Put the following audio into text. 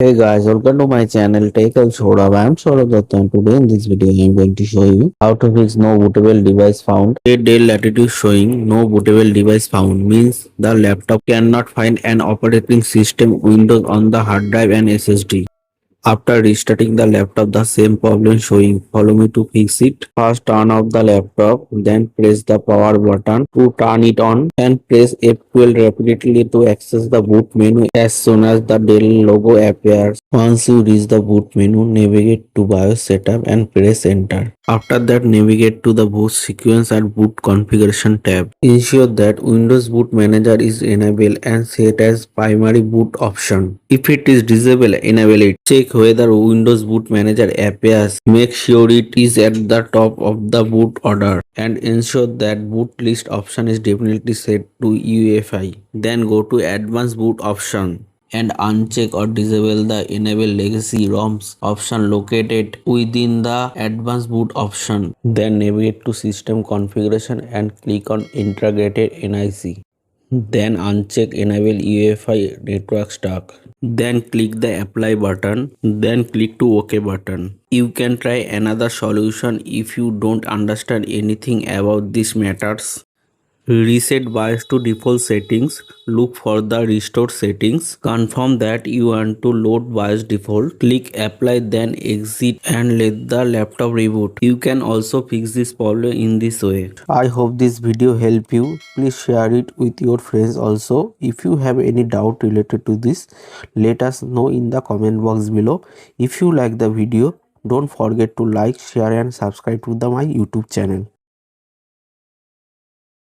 Hey guys, welcome to my channel Take a Sourav. I am Sourav Dutta and today in this video I am going to show you how to fix no bootable device found. A Dell latitude showing no bootable device found means the laptop cannot find an operating system Windows on the hard drive and SSD. After restarting the laptop, the same problem showing. Follow me to fix it. First turn off the laptop, then press the power button to turn it on and press F12 repeatedly to access the boot menu as soon as the Dell logo appears. Once you reach the boot menu, navigate to BIOS setup and press enter. After that, navigate to the boot sequence and boot configuration tab. Ensure that Windows Boot Manager is enabled and set as primary boot option. If it is disabled, enable it. Check whether Windows Boot Manager appears. Make sure it is at the top of the boot order and ensure that boot list option is definitely set to UEFI. Then go to Advanced Boot option and uncheck or disable the enable legacy ROMs option located within the advanced boot option. Then navigate to system configuration and click on integrated NIC. Then uncheck enable UEFI network stack. Then click the apply button. Then click to OK button. You can try another solution if you don't understand anything about these matters. Reset BIOS to default settings. Look for the restore settings. Confirm that you want to load BIOS default. Click apply, then exit and let the laptop reboot. You can also fix this problem in this way. I hope this video helped you. Please share it with your friends also. If you have any doubt related to this, let us know in the comment box below. If you like the video, don't forget to like, share and subscribe to my YouTube channel.